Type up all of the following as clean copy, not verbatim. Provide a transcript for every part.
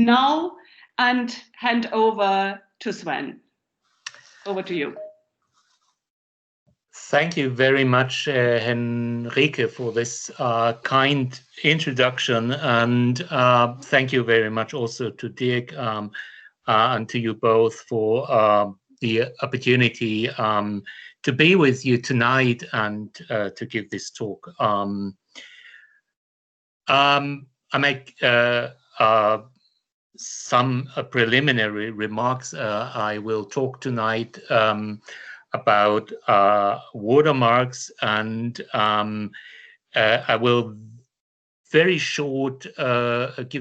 now and hand over to Sven. Over to you. Thank you very much, Henrike, for this kind introduction, and thank you very much also to Dirk and to you both for the opportunity to be with you tonight and to give this talk. I make some preliminary remarks. I will talk tonight about watermarks, and I will give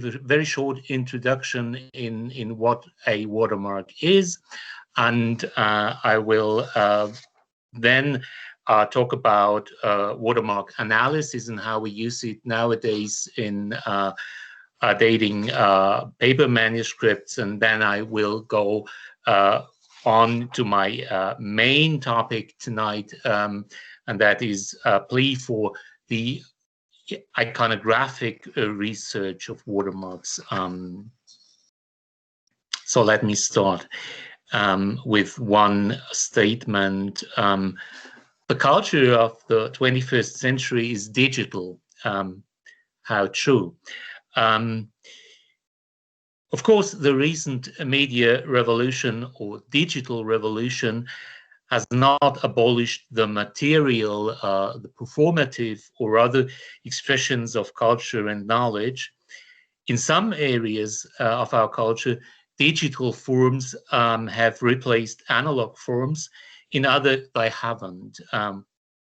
a very short introduction in what a watermark is, and I will then talk about watermark analysis and how we use it nowadays in dating paper manuscripts, and then I will go on to my main topic tonight, and that is a plea for the iconographic research of watermarks. So let me start with one statement. The culture of the 21st century is digital. How true. Of course, the recent media revolution or digital revolution has not abolished the material, the performative or other expressions of culture and knowledge. In some areas of our culture, digital forms have replaced analog forms. In others, they haven't.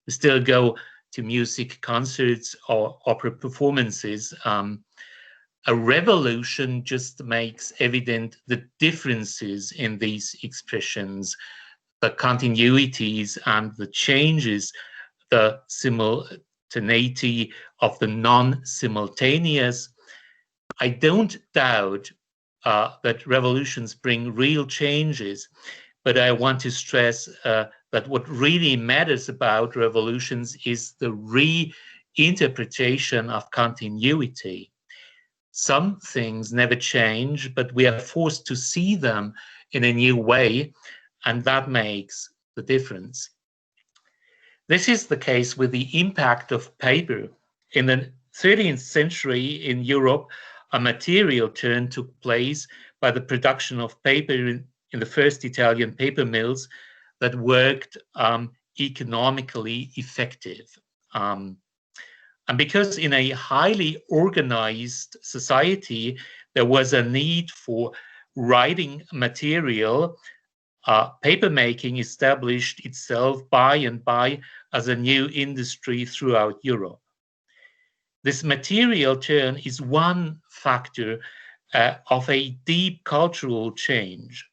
We still go to music concerts or opera performances. A revolution just makes evident the differences in these expressions, the continuities and the changes, the simultaneity of the non-simultaneous. I don't doubt that revolutions bring real changes, but I want to stress that what really matters about revolutions is the reinterpretation of continuity. Some things never change, but we are forced to see them in a new way, and that makes the difference. This is the case with the impact of paper. In the 13th century in Europe, a material turn took place by the production of paper in the first Italian paper mills that worked economically effective. And because in a highly organized society, there was a need for writing material, papermaking established itself by and by as a new industry throughout Europe. This material turn is one factor of a deep cultural change.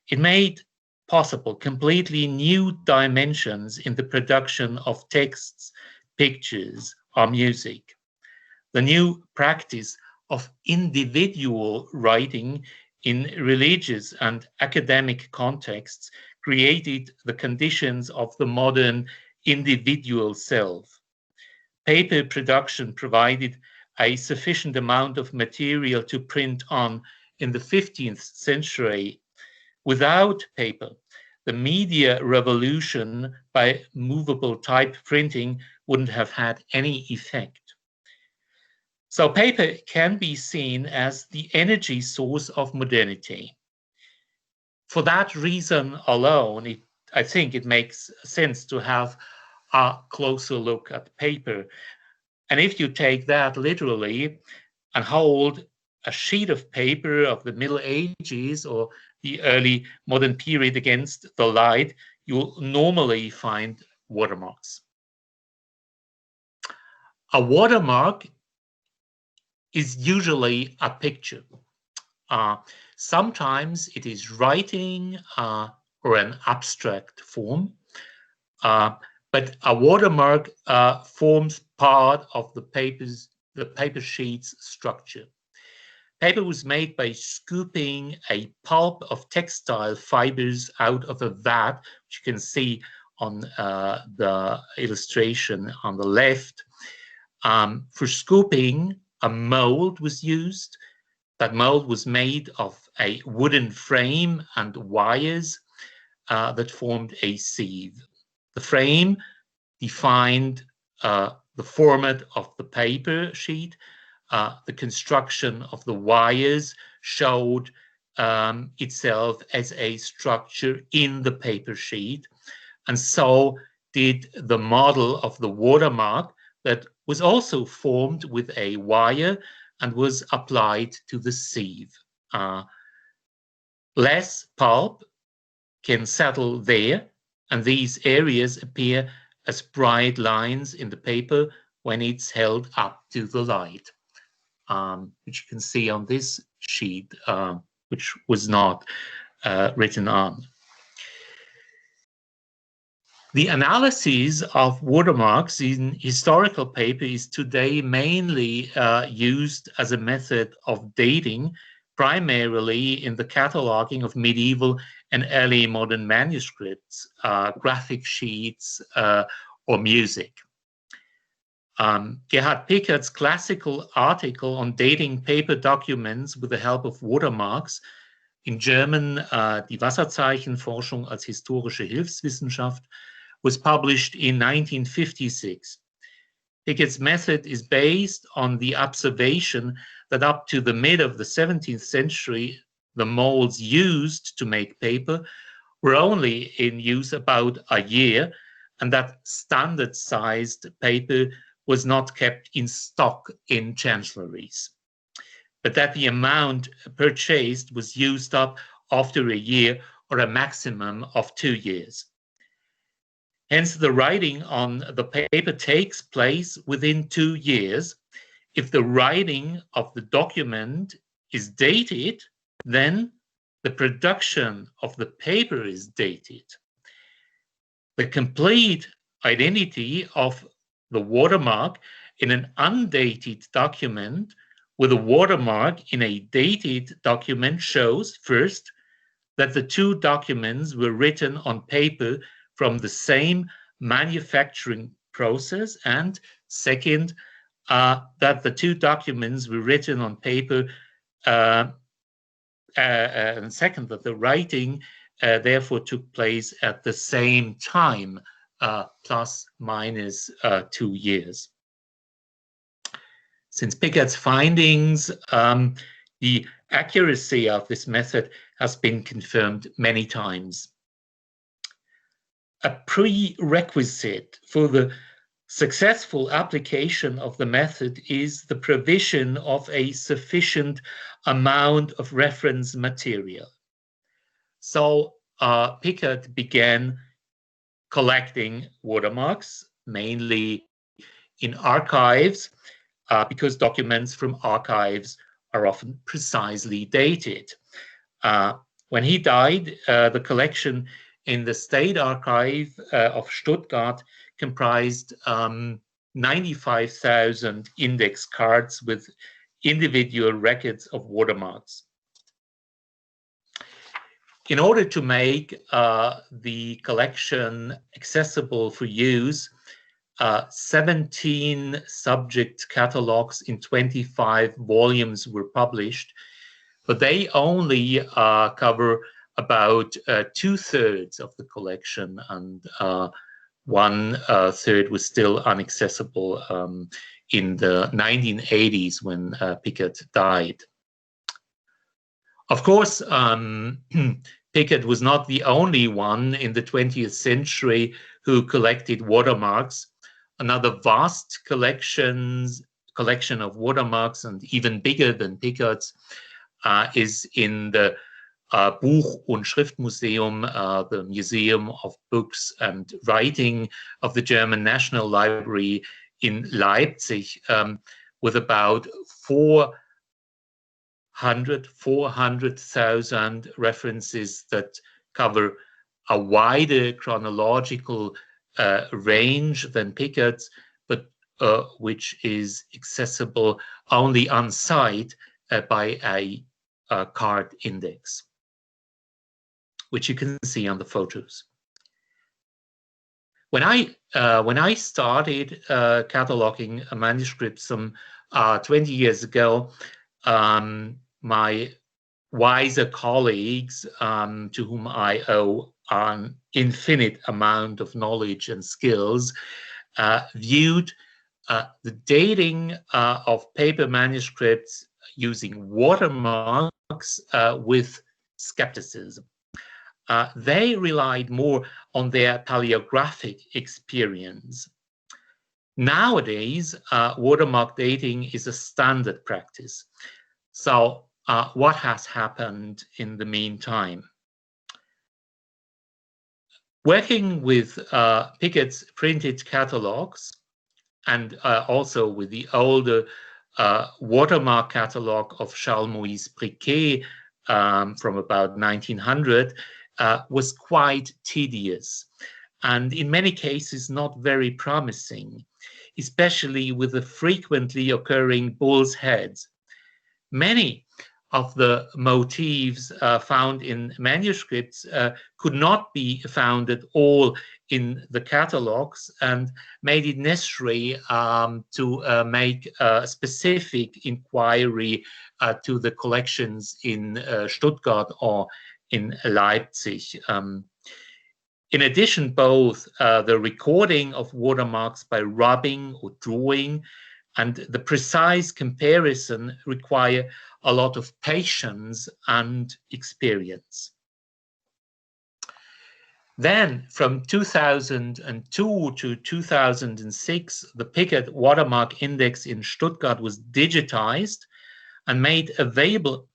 It made possible completely new dimensions in the production of texts, pictures, or music. The new practice of individual writing in religious and academic contexts created the conditions of the modern individual self. Paper production provided a sufficient amount of material to print on in the 15th century. Without paper, the media revolution by movable type printing wouldn't have had any effect. So paper can be seen as the energy source of modernity. For that reason alone, I think it makes sense to have a closer look at paper. And if you take that literally and hold a sheet of paper of the Middle Ages or the early modern period against the light, you'll normally find watermarks. A watermark is usually a picture. Sometimes it is writing or an abstract form, but a watermark forms part of the paper sheet's structure. Paper was made by scooping a pulp of textile fibers out of a vat, which you can see on the illustration on the left. For scooping, a mold was used. That mold was made of a wooden frame and wires that formed a sieve. The frame defined the format of the paper sheet. The construction of the wires showed itself as a structure in the paper sheet. And so did the model of the watermark that was also formed with a wire and was applied to the sieve. Less pulp can settle there, and these areas appear as bright lines in the paper when it's held up to the light, which you can see on this sheet, which was not written on. The analysis of watermarks in historical paper is today mainly used as a method of dating, primarily in the cataloging of medieval and early modern manuscripts, graphic sheets, or music. Gerhard Piccard's classical article on dating paper documents with the help of watermarks, in German Die Wasserzeichen-Forschung als historische Hilfswissenschaft, was published in 1956. Piccard's method is based on the observation that up to the mid of the 17th century, the molds used to make paper were only in use about a year, and that standard-sized paper was not kept in stock in chancelleries, but that the amount purchased was used up after a year or a maximum of 2 years. Hence, the writing on the paper takes place within 2 years. If the writing of the document is dated, then the production of the paper is dated. The complete identity of the watermark in an undated document with a watermark in a dated document shows, first, that the two documents were written on paper from the same manufacturing process, and second, that the two documents were written on paper, and second, that the writing therefore took place at the same time, plus minus 2 years. Since Piccard's findings, the accuracy of this method has been confirmed many times. A prerequisite for the successful application of the method is the provision of a sufficient amount of reference material. So Piccard began collecting watermarks, mainly in archives, because documents from archives are often precisely dated. When he died, the collection in the State Archive of Stuttgart comprised 95,000 index cards with individual records of watermarks. In order to make the collection accessible for use, 17 subject catalogues in 25 volumes were published, but they only cover about 2/3 of the collection, and 1/3 was still inaccessible in the 1980s when Piccard died. Of course, Piccard was not the only one in the 20th century who collected watermarks. Another vast collection of watermarks, and even bigger than Piccard's, is in the Buch- und Schriftmuseum, the Museum of Books and Writing of the German National Library in Leipzig, with about 400,000 references that cover a wider chronological range than Piccard's, but which is accessible only on site by a card index, which you can see on the photos. When I started cataloging a manuscript some 20 years ago, my wiser colleagues, to whom I owe an infinite amount of knowledge and skills, viewed the dating of paper manuscripts using watermarks with skepticism. They relied more on their paleographic experience. Nowadays, watermark dating is a standard practice. So what has happened in the meantime? Working with Piccard's printed catalogues and also with the older watermark catalogue of Charles-Moïse Briquet from about 1900 was quite tedious and in many cases not very promising, especially with the frequently occurring bull's heads. Many of the motifs found in manuscripts could not be found at all in the catalogues and made it necessary to make a specific inquiry to the collections in Stuttgart or in Leipzig. In addition, both the recording of watermarks by rubbing or drawing and the precise comparison require a lot of patience and experience. Then, from 2002 to 2006, the Piccard Watermark Index in Stuttgart was digitized and made available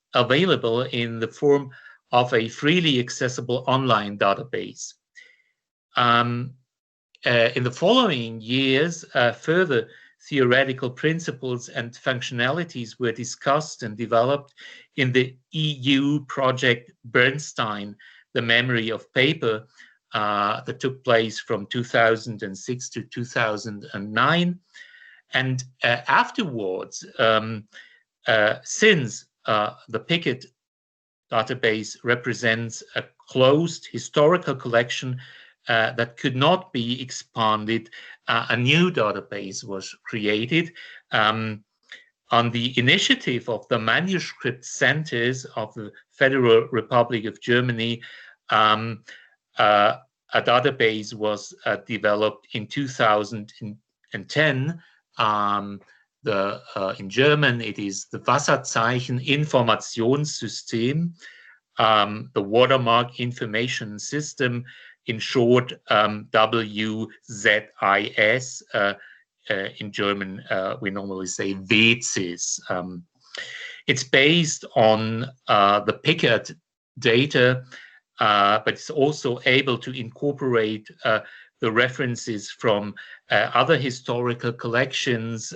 in the form of a freely accessible online database. In the following years, further theoretical principles and functionalities were discussed and developed in the EU project Bernstein, the Memory of Paper, that took place from 2006 to 2009. And afterwards, since the Piccard database represents a closed historical collection that could not be expanded, a new database was created on the initiative of the Manuscript Centers of the Federal Republic of Germany. A database was developed in 2010. In German, it is the Wasserzeichen-Informationssystem, the Watermark Information System, in short, WZIS. In German, we normally say WZIS. It's based on the Piccard data, but it's also able to incorporate the references from other historical collections,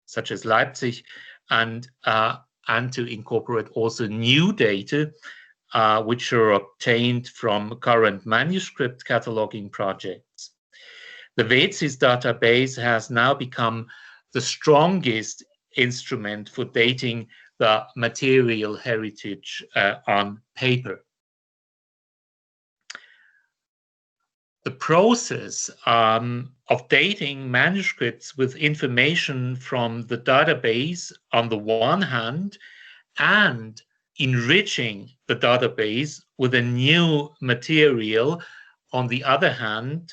such as Leipzig, and to incorporate also new data, which are obtained from current manuscript cataloging projects. The WZIS database has now become the strongest instrument for dating the material heritage on paper. The process of dating manuscripts with information from the database on the one hand and enriching the database with a new material on the other hand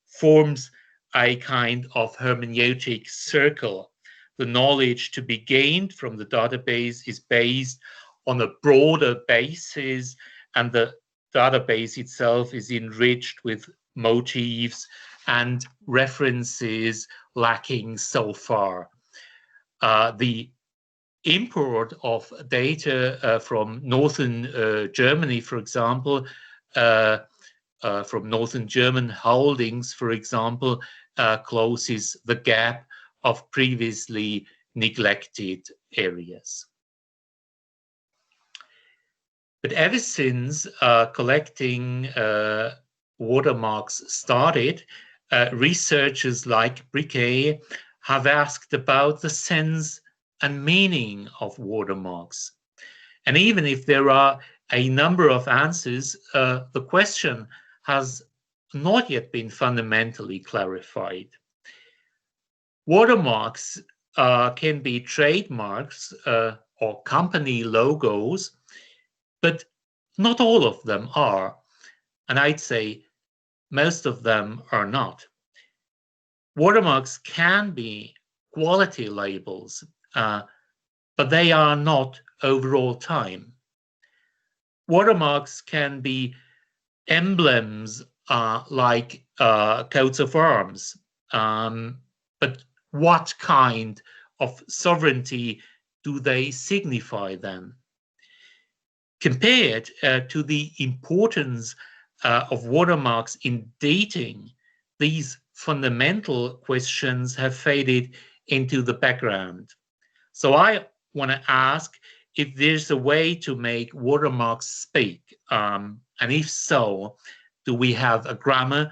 forms a kind of hermeneutic circle. The knowledge to be gained from the database is based on a broader basis, and the database itself is enriched with motifs and references lacking so far. The import of data from northern Germany, for example, from northern German holdings, for example, closes the gap of previously neglected areas. But ever since collecting watermarks started, researchers like Briquet have asked about the sense and meaning of watermarks. And even if there are a number of answers, the question has not yet been fundamentally clarified. Watermarks can be trademarks or company logos, but not all of them are. And I'd say most of them are not. Watermarks can be quality labels, but they are not overall time. Watermarks can be emblems like coats of arms, but what kind of sovereignty do they signify then? Compared to the importance of watermarks in dating, these fundamental questions have faded into the background. So I want to ask if there's a way to make watermarks speak, and if so, do we have a grammar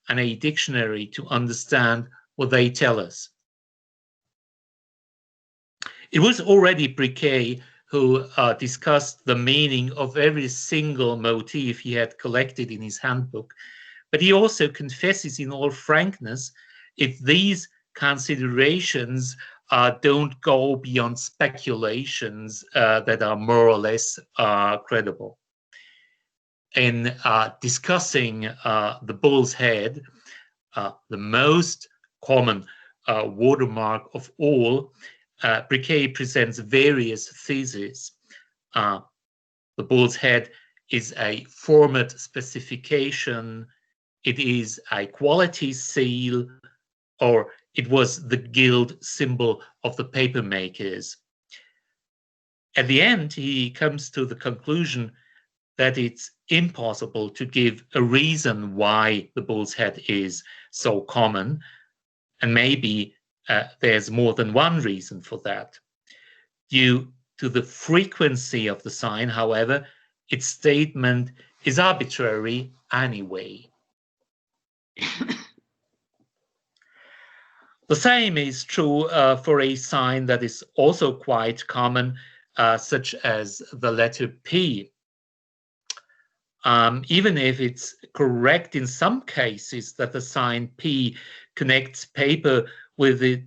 and a dictionary to understand what they tell us? It was already Piccard who discussed the meaning of every single motif he had collected in his handbook, but he also confesses in all frankness if these considerations don't go beyond speculations that are more or less credible. In discussing the bull's head, the most common watermark of all, Piccard presents various theses. The bull's head is a format specification, it is a quality seal, or it was the guild symbol of the paper makers. At the end, he comes to the conclusion that it's impossible to give a reason why the bull's head is so common, and maybe there's more than one reason for that. Due to the frequency of the sign, however, its statement is arbitrary anyway. The same is true for a sign that is also quite common, such as the letter P. Even if it's correct in some cases that the sign P connects paper with the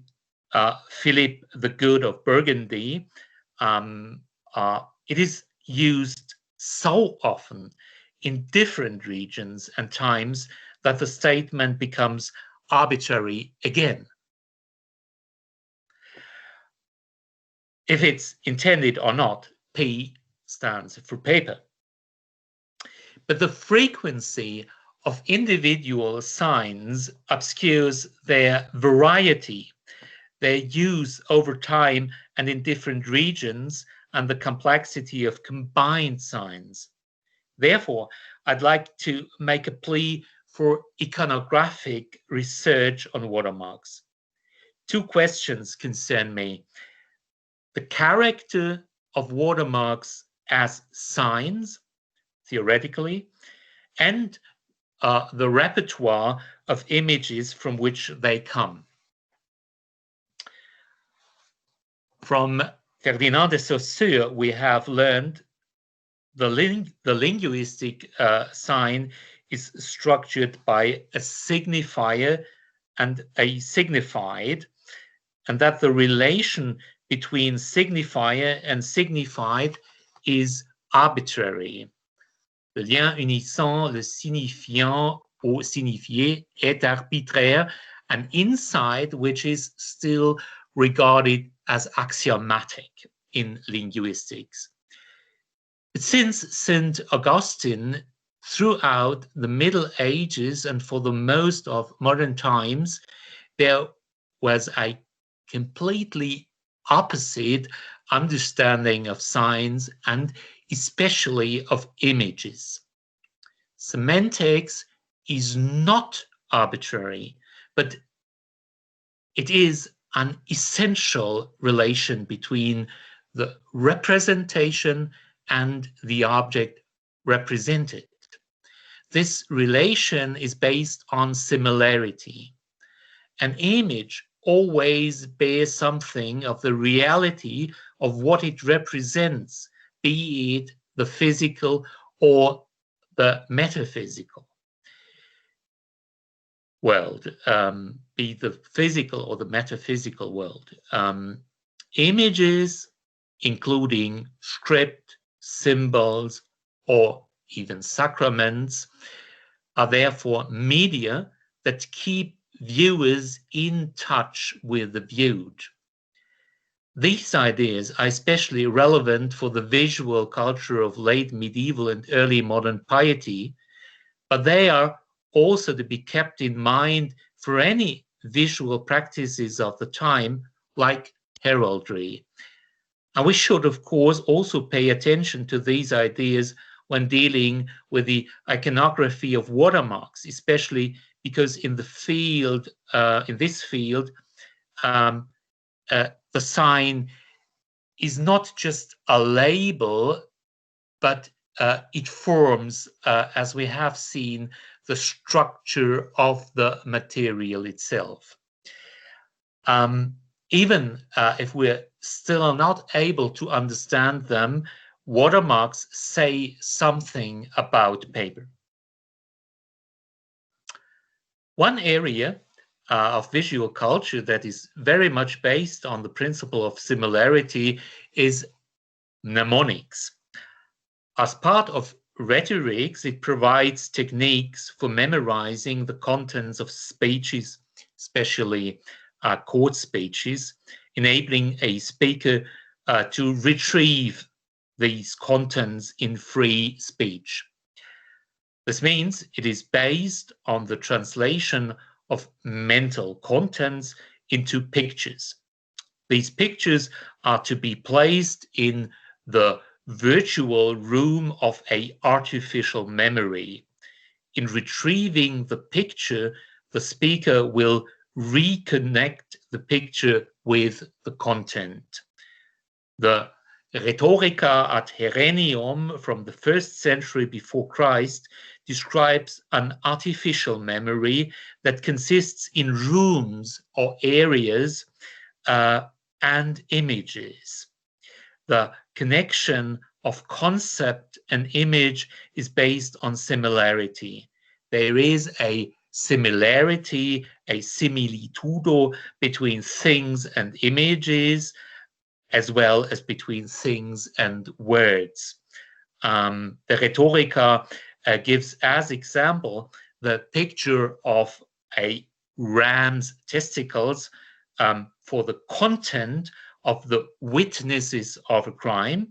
Philip the Good of Burgundy, it is used so often in different regions and times that the statement becomes arbitrary again. If it's intended or not, P stands for paper. But the frequency of individual signs obscures their variety, their use over time and in different regions, and the complexity of combined signs. Therefore, I'd like to make a plea for iconographic research on watermarks. Two questions concern me: the character of watermarks as signs, theoretically, and the repertoire of images from which they come. From Ferdinand de Saussure, we have learned the linguistic sign is structured by a signifier and a signified, and that the relation between signifier and signified is arbitrary. Le lien unissant le signifiant au signifié est arbitraire, an insight which is still regarded as axiomatic in linguistics. But since St. Augustine, throughout the Middle Ages and for the most of modern times, there was a completely opposite understanding of signs and especially of images. Semantics is not arbitrary, but it is an essential relation between the representation and the object represented. This relation is based on similarity. An image always bears something of the reality of what it represents, be it the physical or the metaphysical world, be the physical or the metaphysical world. Images including script, symbols, or even sacraments, are therefore media that keep viewers in touch with the viewed. These ideas are especially relevant for the visual culture of late medieval and early modern piety, but they are also to be kept in mind for any visual practices of the time, like heraldry. And we should, of course, also pay attention to these ideas when dealing with the iconography of watermarks, especially because in the field, in this field, the sign is not just a label, but it forms, as we have seen, the structure of the material itself. Even if we're still not able to understand them, watermarks say something about paper. One area of visual culture that is very much based on the principle of similarity is mnemonics. As part of rhetorics, it provides techniques for memorizing the contents of speeches, especially court speeches, enabling a speaker to retrieve these contents in free speech. This means it is based on the translation of mental contents into pictures. These pictures are to be placed in the virtual room of an artificial memory. In retrieving the picture, the speaker will reconnect the picture with the content. The Rhetorica ad Herenium from the 1st century before Christ describes an artificial memory that consists in rooms or areas and images. The connection of concept and image is based on similarity. There is a similarity, a similitudo between things and images, as well as between things and words. The Rhetorica gives as example the picture of a ram's testicles for the content of the witnesses of a crime,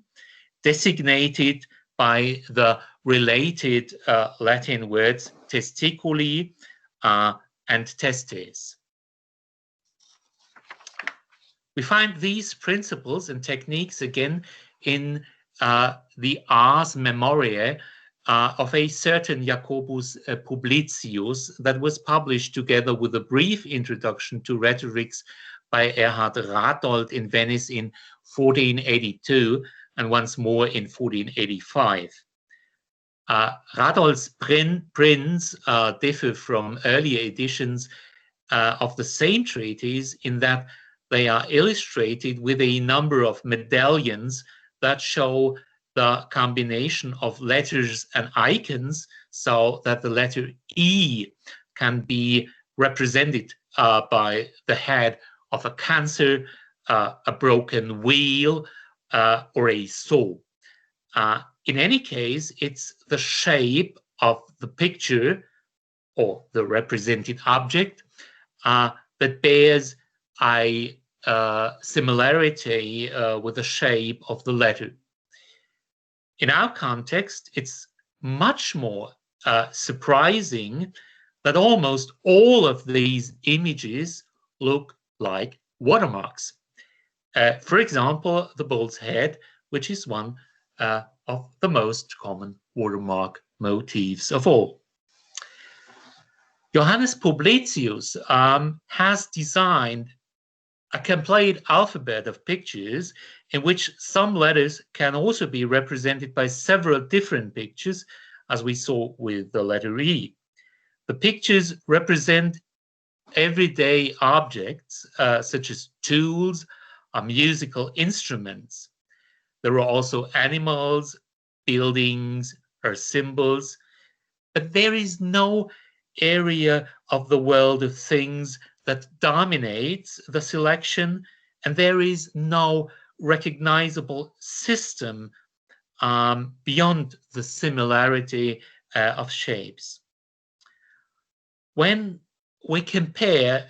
designated by the related Latin words testiculi and testes. We find these principles and techniques again in the Ars Memoriae of a certain Jacobus Publicius that was published together with a brief introduction to rhetorics by Erhard Rathold in Venice in 1482 and once more in 1485. Rathold's prints differ from earlier editions of the same treatise in that they are illustrated with a number of medallions that show the combination of letters and icons, so that the letter E can be represented by the head of a cancer, a broken wheel, or a saw. In any case, it's the shape of the picture or the represented object that bears a similarity with the shape of the letter. In our context, it's much more surprising that almost all of these images look like watermarks. For example, the bull's head, which is one of the most common watermark motifs of all. Johannes Publicius has designed a complete alphabet of pictures in which some letters can also be represented by several different pictures, as we saw with the letter E. The pictures represent everyday objects such as tools or musical instruments. There are also animals, buildings, or symbols, but there is no area of the world of things that dominates the selection, and there is no recognizable system beyond the similarity of shapes. When we compare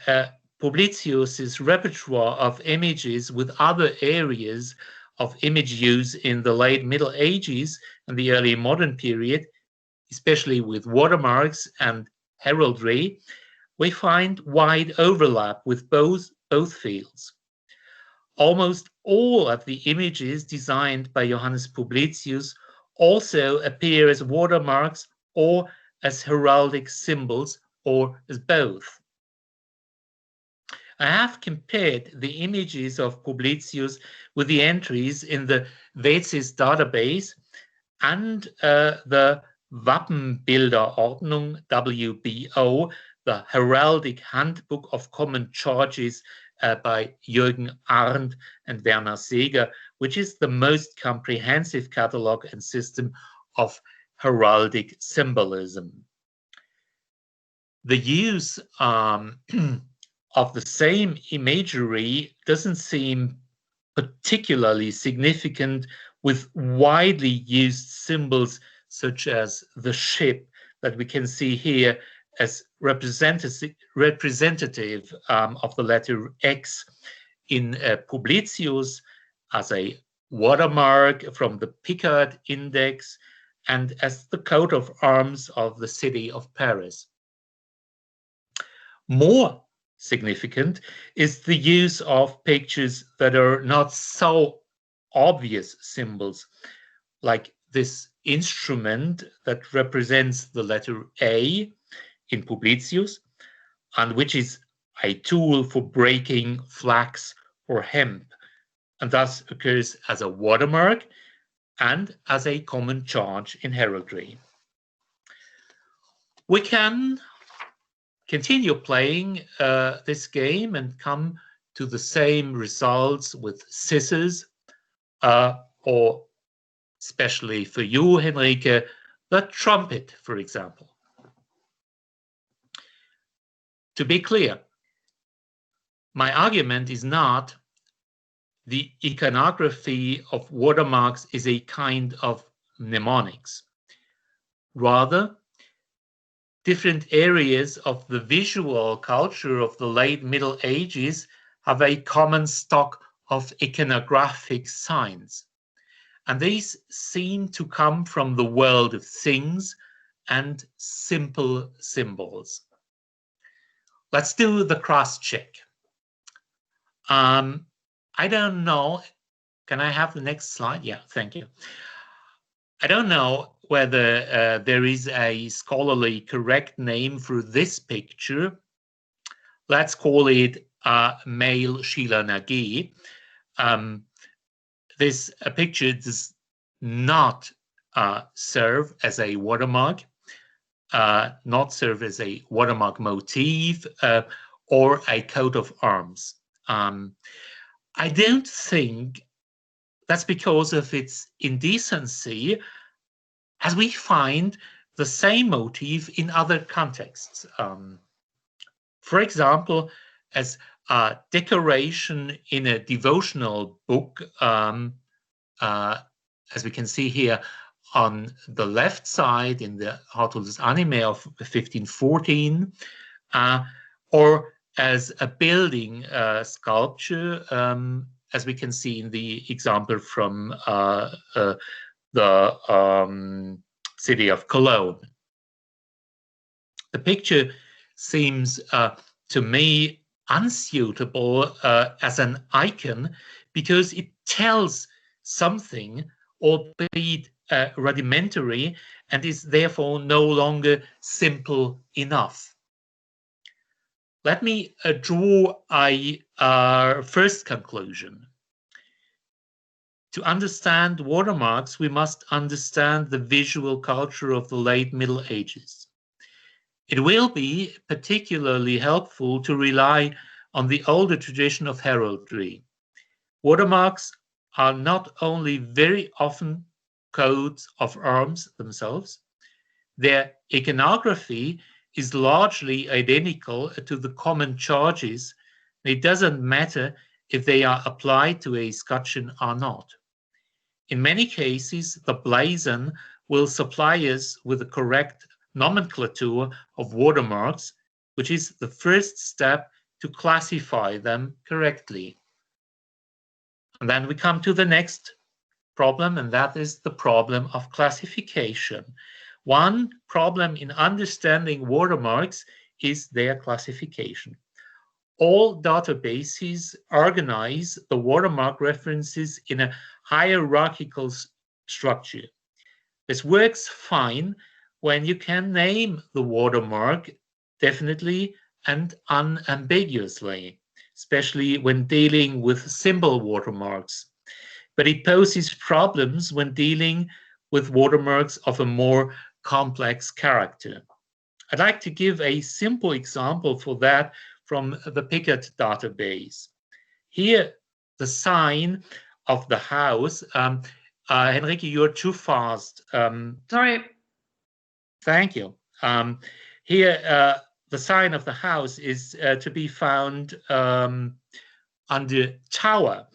Publicius's repertoire of images with other areas of image use in the late Middle Ages and the early modern period, especially with watermarks and heraldry, we find wide overlap with both fields. Almost all of the images designed by Johannes Publicius also appear as watermarks or as heraldic symbols or as both. I have compared the images of Publicius with the entries in the WZIS database and the Wappenbilderordnung WBO, the Heraldic Handbook of Common Charges by Jürgen Arndt and Werner Seeger, which is the most comprehensive catalogue and system of heraldic symbolism. The use of the same imagery doesn't seem particularly significant with widely used symbols such as the ship that we can see here as representative of the letter X in Publicius, as a watermark from the Piccard Index, and as the coat of arms of the city of Paris. More significant is the use of pictures that are not so obvious symbols, like this instrument that represents the letter A in Publicius, and which is a tool for breaking flax or hemp, and thus occurs as a watermark and as a common charge in heraldry. We can continue playing this game and come to the same results with scissors, or especially for you, Henrike, the trumpet, for example. To be clear, my argument is not the iconography of watermarks is a kind of mnemonics. Rather, different areas of the visual culture of the late Middle Ages have a common stock of iconographic signs, and these seem to come from the world of things and simple symbols. Let's do the cross check. I don't know. Can I have the next slide? Yeah, thank you. I don't know whether there is a scholarly correct name for this picture. Let's call it male Shila-Nagy. This picture does not serve as a watermark, not serve as a watermark motif or a coat of arms. I don't think that's because of its indecency, as we find the same motif in other contexts. For example, as a decoration in a devotional book, as we can see here on the left side in the Hartulus Anime of 1514, or as a building sculpture, as we can see in the example from the city of Cologne. The picture seems to me unsuitable as an icon because it tells something, albeit rudimentary, and is therefore no longer simple enough. Let me draw a first conclusion. To understand watermarks, we must understand the visual culture of the late Middle Ages. It will be particularly helpful to rely on the older tradition of heraldry. Watermarks are not only very often coats of arms themselves, their iconography is largely identical to the common charges. It doesn't matter if they are applied to a scutcheon or not. In many cases, the blazon will supply us with the correct nomenclature of watermarks, which is the first step to classify them correctly. And then we come to the next problem, and that is the problem of classification. One problem in understanding watermarks is their classification. All databases organize the watermark references in a hierarchical structure. This works fine when you can name the watermark definitely and unambiguously, especially when dealing with symbol watermarks. But it poses problems when dealing with watermarks of a more complex character. I'd like to give a simple example for that from the Piccard database. Here, the sign of the house. Henrike, you're too fast. Sorry. Thank you. Here, the sign of the house is to be found under tower.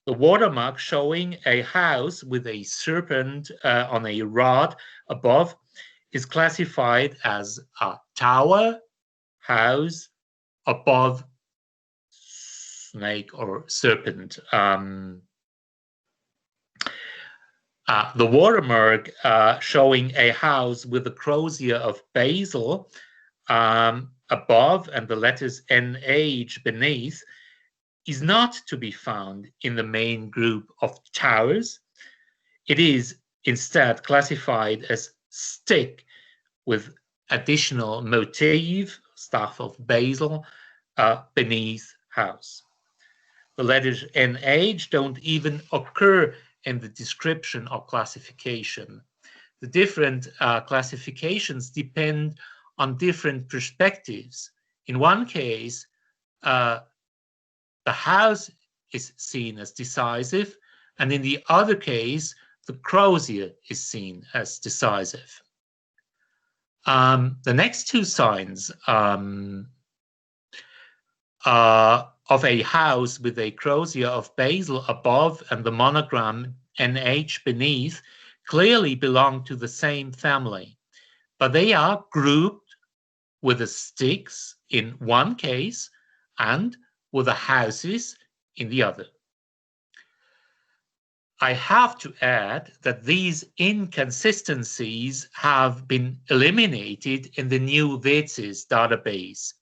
The watermark showing a house with a serpent on a rod above is classified as a tower, house, above, snake or serpent. The watermark showing a house with a crozier of basil above and the letters NH beneath is not to be found in the main group of towers. It is instead classified as stick with additional motif, staff of basil, beneath house. The letters NH don't even occur in the description or classification. The different classifications depend on different perspectives. In one case, the house is seen as decisive, and in the other case, the crozier is seen as decisive. The next two signs of a house with a crozier of basil above and the monogram NH beneath clearly belong to the same family, but they are grouped with the sticks in one case and with the houses in the other. I have to add that these inconsistencies have been eliminated in the new WZIS database.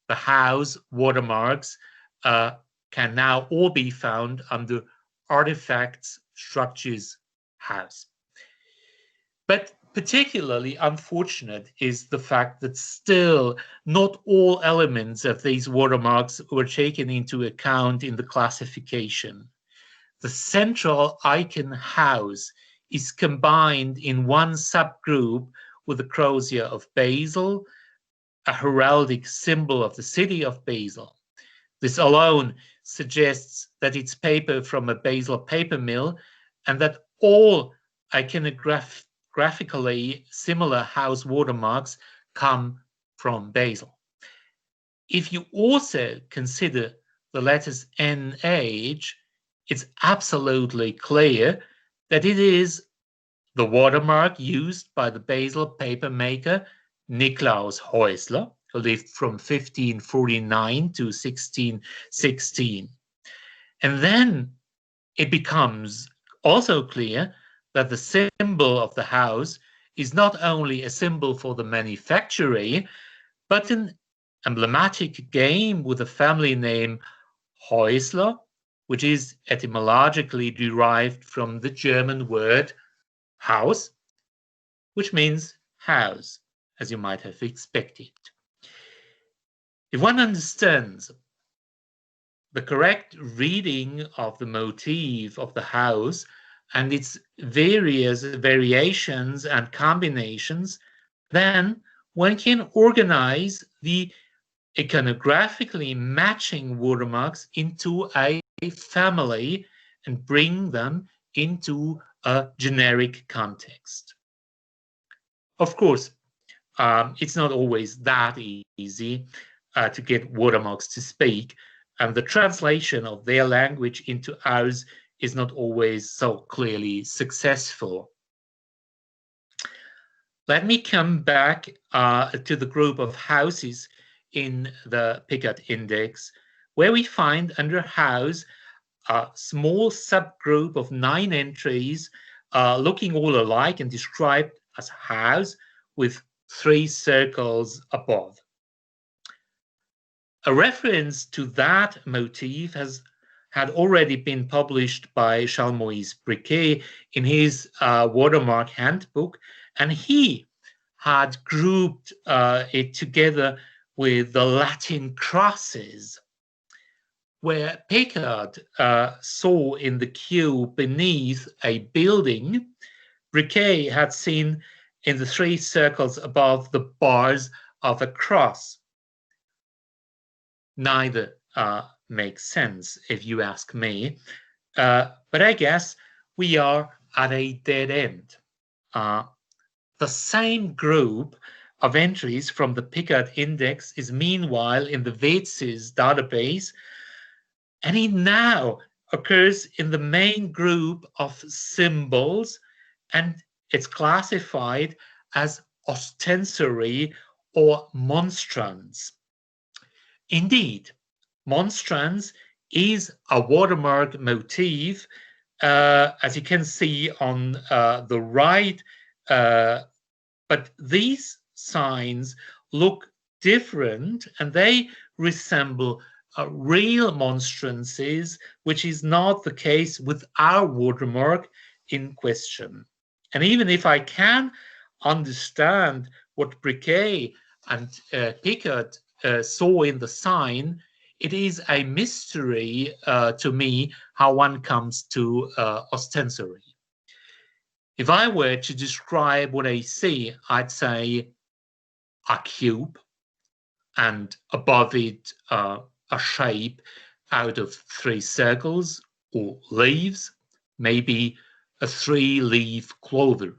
The house watermarks can now all be found under artifacts, structures, house. But particularly unfortunate is the fact that still not all elements of these watermarks were taken into account in the classification. The central icon house is combined in one subgroup with the crozier of basil, a heraldic symbol of the city of Basel. This alone suggests that it's paper from a Basel paper mill and that all iconographically similar house watermarks come from Basel. If you also consider the letters NH, it's absolutely clear that it is the watermark used by the Basel paper maker Niklaus Häusler, who lived from 1549 to 1616. And then it becomes also clear that the symbol of the house is not only a symbol for the manufacturer, but an emblematic game with the family name Häusler, which is etymologically derived from the German word Haus, which means house, as you might have expected. If one understands the correct reading of the motif of the house and its various variations and combinations, then one can organize the iconographically matching watermarks into a family and bring them into a generic context. Of course, it's not always that easy to get watermarks to speak, and the translation of their language into ours is not always so clearly successful. Let me come back to the group of houses in the Piccard index, where we find under house a small subgroup of 9 entries looking all alike and described as house with 3 circles above. A reference to that motif had already been published by Charles-Maurice Briquet in his Watermark handbook, and he had grouped it together with the Latin crosses, where Piccard saw in the cube beneath a building, Briquet had seen in the 3 circles above the bars of a cross. Neither makes sense if you ask me, but I guess we are at a dead end. The same group of entries from the Piccard index is meanwhile in the WZIS database, and it now occurs in the main group of symbols, and it's classified as ostensory or monstrans. Indeed, monstrans is a watermark motif, as you can see on the right, but these signs look different and they resemble real monstrances, which is not the case with our watermark in question. And even if I can understand what Briquet and Piccard saw in the sign, it is a mystery to me how one comes to ostensory. If I were to describe what I see, I'd say a cube, and above it a shape out of 3 circles or leaves, maybe a 3-leaf clover.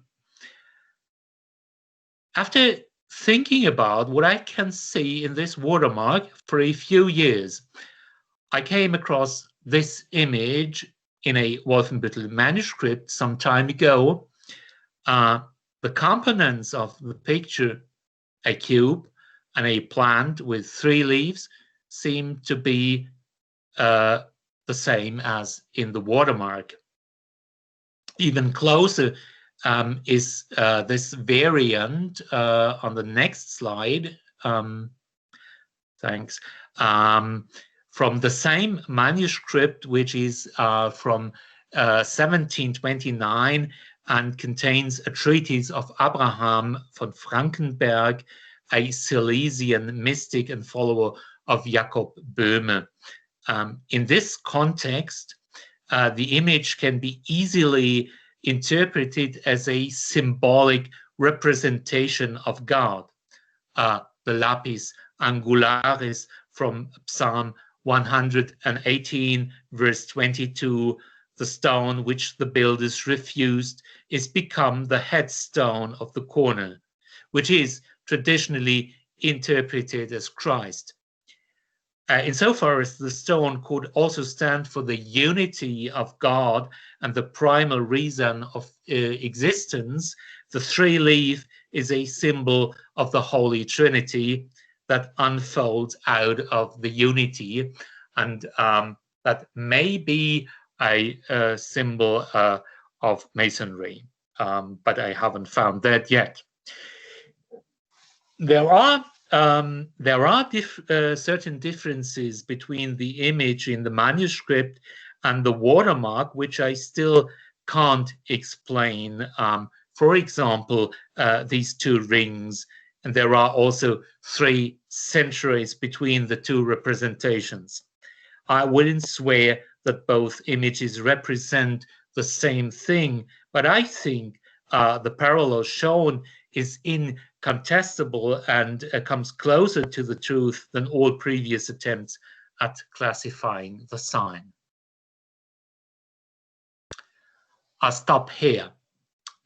After thinking about what I can see in this watermark for a few years, I came across this image in a Wolfenbüttel manuscript some time ago. The components of the picture, a cube and a plant with 3 leaves, seem to be the same as in the watermark. Even closer is this variant on the next slide. Thanks. From the same manuscript, which is from 1729 and contains a treatise of Abraham von Frankenberg, a Silesian mystic and follower of Jakob Böhme. In this context, the image can be easily interpreted as a symbolic representation of God. The lapis angularis from Psalm 118, verse 22, the stone which the builders refused, is become the headstone of the corner, which is traditionally interpreted as Christ. Insofar as the stone could also stand for the unity of God and the primal reason of existence, the 3-leaf is a symbol of the Holy Trinity that unfolds out of the unity, and that may be a symbol of Masonry, but I haven't found that yet. There are certain differences between the image in the manuscript and the watermark, which I still can't explain. For example, these 2 rings, and there are also 3 centuries between the 2 representations. I wouldn't swear that both images represent the same thing, but I think the parallel shown is incontestable and comes closer to the truth than all previous attempts at classifying the sign. I'll stop here.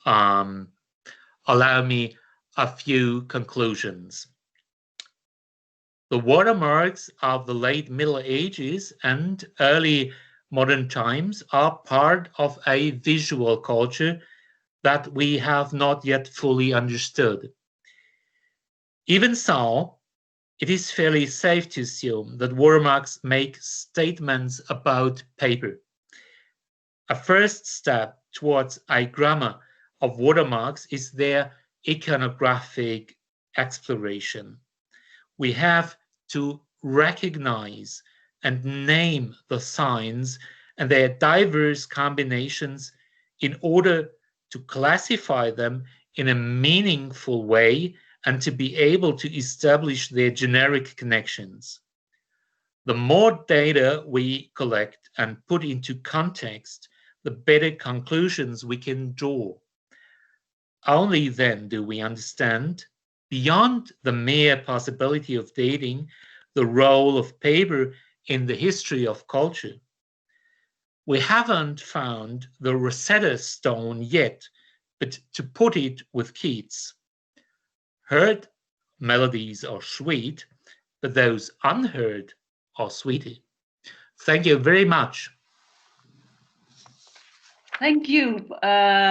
Allow me a few conclusions. The watermarks of the late Middle Ages and early modern times are part of a visual culture that we have not yet fully understood. Even so, it is fairly safe to assume that watermarks make statements about paper. A first step towards a grammar of watermarks is their iconographic exploration. We have to recognize and name the signs and their diverse combinations in order to classify them in a meaningful way and to be able to establish their generic connections. The more data we collect and put into context, the better conclusions we can draw. Only then do we understand, beyond the mere possibility of dating, the role of paper in the history of culture. We haven't found the Rosetta Stone yet, but to put it with Keats, heard melodies are sweet, but those unheard are sweeter. Thank you very much. Thank you.